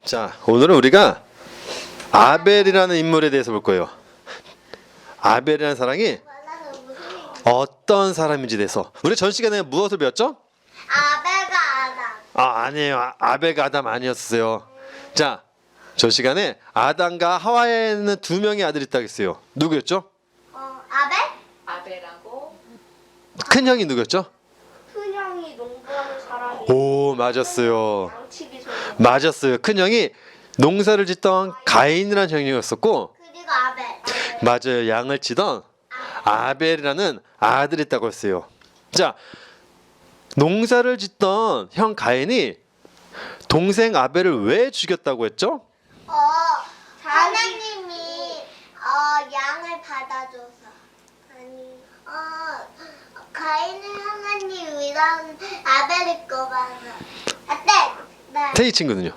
자, 오늘은 우리가 아벨이라는 인물에 대해서 볼 거예요. 아벨이라는 사람이 어떤 사람인지 대해서. 우리 전 시간에 무엇을 배웠죠? 아벨과 아담. 아니에요. 아벨과 아담 아니었어요. 자, 저 시간에 아담과 하와에는 두 명의 아들이 있다고 했어요. 누구였죠? 아벨? 아벨하고 큰 형이 누구였죠? 큰형이 농구하는 사람이. 오, 맞았어요. 양치기 소리. 맞았어요. 큰 형이 농사를 짓던 가인이라는 형이었었고, 그리고 아벨. 맞아요. 양을 치던 아벨이라는 아들이 있다고 했어요. 자, 농사를 짓던 형 가인이 동생 아벨을 왜 죽였다고 했죠? 하나님이 양을 받아줘서. 아니, 가인을 하나님 위한 아벨이 거 봐서. 네. 태희 친구는요?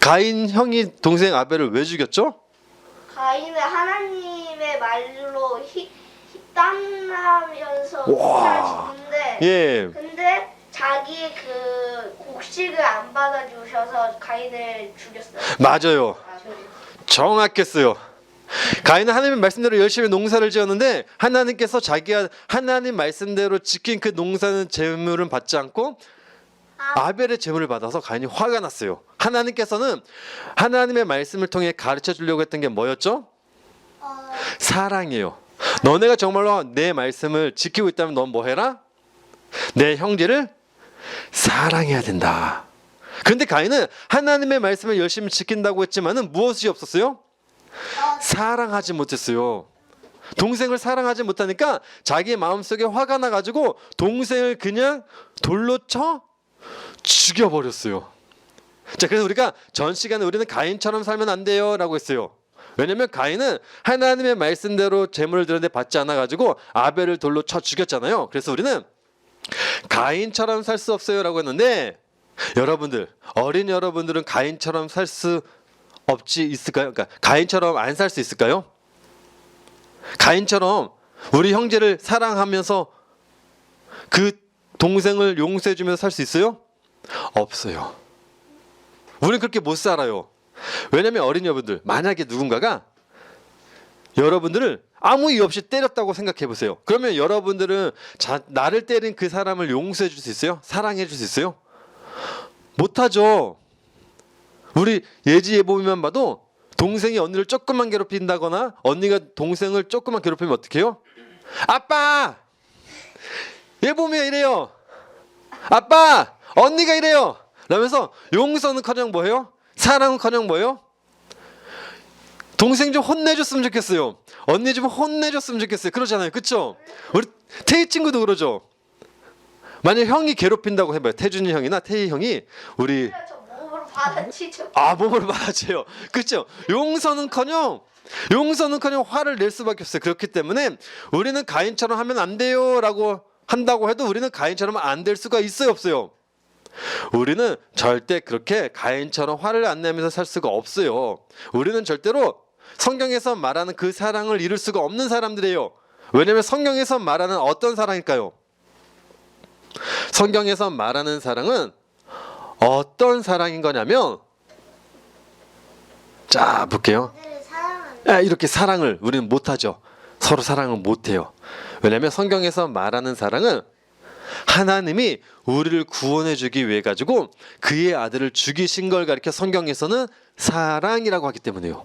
가인 형이 동생 아벨을 왜 죽였죠? 가인은 하나님의 말로 땀나면서 와. 죽는데. 예, 근데 자기 그 곡식을 안 받아주셔서 가인을 죽였어요. 맞아요. 정확했어요. 가인은 하나님의 말씀대로 열심히 농사를 지었는데 하나님께서 자기가 하나님 말씀대로 지킨 그 농사는 재물은 받지 않고 아벨의 재물을 받아서 가인이 화가 났어요. 하나님께서는 하나님의 말씀을 통해 가르쳐 주려고 했던 게 뭐였죠? 사랑이에요. 너네가 정말로 내 말씀을 지키고 있다면 넌 뭐 해라? 내 형제를 사랑해야 된다. 그런데 가인은 하나님의 말씀을 열심히 지킨다고 했지만은 무엇이 없었어요? 사랑하지 못했어요. 동생을 사랑하지 못하니까 자기 마음속에 화가 나가지고 동생을 그냥 돌로 쳐 죽여버렸어요. 자, 그래서 우리가 전 시간에 우리는 가인처럼 살면 안 돼요 라고 했어요. 왜냐면 가인은 하나님의 말씀대로 재물을 드렸는데 받지 않아가지고 아벨을 돌로 쳐 죽였잖아요. 그래서 우리는 가인처럼 살 수 없어요 라고 했는데, 여러분들, 어린 여러분들은 가인처럼 살 수 없지 있을까요? 그러니까 가인처럼 안 살 수 있을까요? 가인처럼 우리 형제를 사랑하면서 그 동생을 용서해 주면서 살 수 있어요? 없어요. 우리는 그렇게 못 살아요. 왜냐면 어린 여러분들, 만약에 누군가가 여러분들을 아무 이유 없이 때렸다고 생각해 보세요. 그러면 여러분들은 나를 때린 그 사람을 용서해 줄 수 있어요? 사랑해 줄 수 있어요? 못하죠. 우리 예지 예보만 봐도 동생이 언니를 조금만 괴롭힌다거나 언니가 동생을 조금만 괴롭히면 어떻게 해요? 아빠! 예보면 이래요. 아빠! 언니가 이래요. 라면서 용서는커녕 뭐예요? 사랑은커녕 뭐예요? 동생 좀 혼내줬으면 좋겠어요. 언니 좀 혼내줬으면 좋겠어요. 그러잖아요. 그쵸? 우리 태희 친구도 그러죠. 만약 형이 괴롭힌다고 해봐요. 태준이 형이나 태희 형이 우리 저 몸으로 받아치죠. 몸을 맞아요. 그렇죠? 용서는커녕 화를 낼 수밖에 없어요. 그렇기 때문에 우리는 가인처럼 하면 안 돼요라고 한다고 해도 우리는 가인처럼 안 될 수가 있어요, 없어요? 우리는 절대 그렇게 가인처럼 화를 안 내면서 살 수가 없어요. 우리는 절대로 성경에서 말하는 그 사랑을 이룰 수가 없는 사람들이에요. 왜냐하면 성경에서 말하는 어떤 사랑일까요? 성경에서 말하는 사랑은 어떤 사랑인 거냐면, 자 볼게요. 이렇게 사랑을 우리는 못하죠. 서로 사랑을 못해요. 왜냐하면 성경에서 말하는 사랑은 하나님이 우리를 구원해 주기 위해 가지고 그의 아들을 죽이신 걸 가리켜 성경에서는 사랑이라고 하기 때문에요.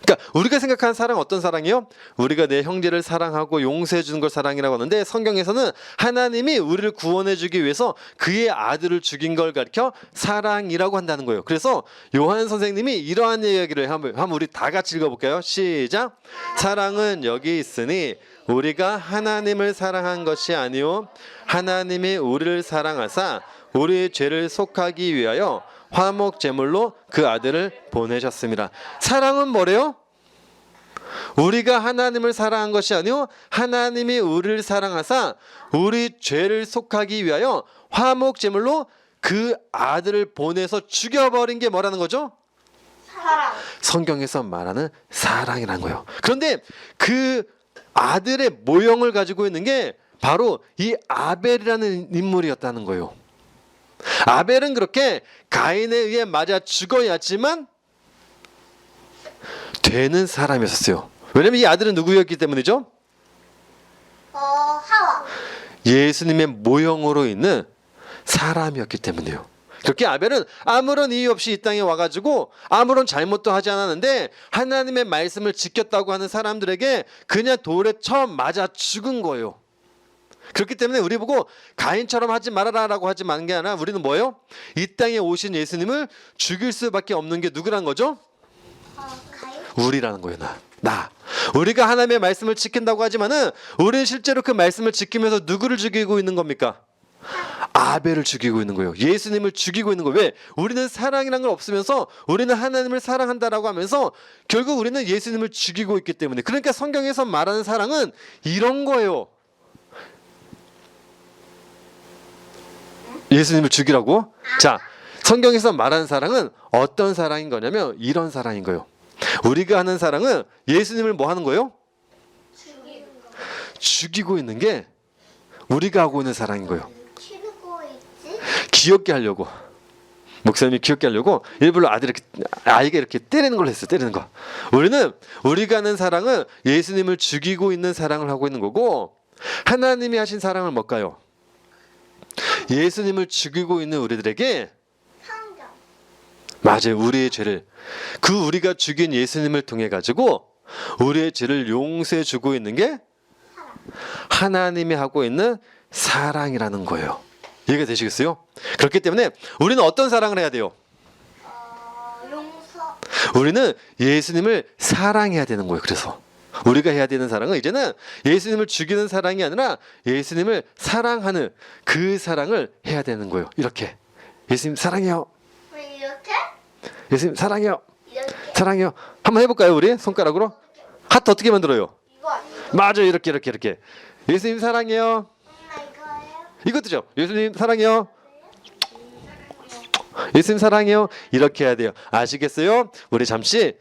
그러니까 우리가 생각하는 사랑은 어떤 사랑이요? 우리가 내 형제를 사랑하고 용서해 주는 걸 사랑이라고 하는데, 성경에서는 하나님이 우리를 구원해 주기 위해서 그의 아들을 죽인 걸 가리켜 사랑이라고 한다는 거예요. 그래서 요한 선생님이 이러한 이야기를 한번 우리 다 같이 읽어볼까요? 시작. 사랑은 여기 있으니 우리가 하나님을 사랑한 것이 아니요 하나님이 우리를 사랑하사 우리의 죄를 속하기 위하여 화목 제물로 그 아들을 보내셨습니다. 사랑은 뭐래요? 우리가 하나님을 사랑한 것이 아니요 하나님이 우리를 사랑하사 우리 죄를 속하기 위하여 화목 제물로 그 아들을 보내서 죽여버린 게 뭐라는 거죠? 사랑. 성경에서 말하는 사랑이라는 거예요. 그런데 그 아들의 모형을 가지고 있는 게 바로 이 아벨이라는 인물이었다는 거예요. 아벨은 그렇게 가인에 의해 맞아 죽어야지만 되는 사람이었어요. 왜냐면 이 아들은 누구였기 때문이죠? 하와. 예수님의 모형으로 있는 사람이었기 때문이에요. 그렇게 아벨은 아무런 이유 없이 이 땅에 와가지고 아무런 잘못도 하지 않았는데 하나님의 말씀을 지켰다고 하는 사람들에게 그냥 돌에 처음 맞아 죽은 거예요. 그렇기 때문에 우리 보고 가인처럼 하지 말아라라고 하지 않은 게 아니라 우리는 뭐예요? 이 땅에 오신 예수님을 죽일 수밖에 없는 게 누구란 거죠? 가인? 우리라는 거예요. 나. 우리가 하나님의 말씀을 지킨다고 하지만은 우리는 실제로 그 말씀을 지키면서 누구를 죽이고 있는 겁니까? 아벨을 죽이고 있는 거예요. 예수님을 죽이고 있는 거예요. 왜? 우리는 사랑이란 걸 없으면서 우리는 하나님을 사랑한다라고 하면서 결국 우리는 예수님을 죽이고 있기 때문에. 그러니까 성경에서 말하는 사랑은 이런 거예요. 예수님을 죽이라고? 자, 성경에서 말하는 사랑은 어떤 사랑인 거냐면 이런 사랑인 거예요. 우리가 하는 사랑은 예수님을 뭐 하는 거예요? 죽이고 있는 게 우리가 하고 있는 사랑인 거예요. 치고 있지? 귀엽게 하려고. 목사님이 귀엽게 하려고 일부러 아이가 이렇게 때리는 걸 했어요. 때리는 거. 우리가 하는 사랑은 예수님을 죽이고 있는 사랑을 하고 있는 거고 하나님이 하신 사랑은 뭘까요? 예수님을 죽이고 있는 우리들에게 성경. 맞아요. 우리의 죄를 우리가 죽인 예수님을 통해 가지고 우리의 죄를 용서해 주고 있는 게 하나님이 하고 있는 사랑이라는 거예요. 이해가 되시겠어요? 그렇기 때문에 우리는 어떤 사랑을 해야 돼요? 용서. 우리는 예수님을 사랑해야 되는 거예요. 그래서 우리가 해야 되는 사랑은 이제는 예수님을 죽이는 사랑이 아니라 예수님을 사랑하는 그 사랑을 해야 되는 거예요. 이렇게 예수님 사랑해요. 이렇게? 예수님 사랑해요. 이렇게. 사랑해요. 한번 해볼까요? 우리 손가락으로 하트 어떻게 만들어요? 이거 아니고. 맞아요. 이렇게 예수님 사랑해요. 이거예요? 이것도죠. 예수님 사랑해요. 예수님 사랑해요. 이렇게 해야 돼요. 아시겠어요? 우리 잠시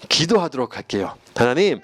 기도하도록 할게요. 하나님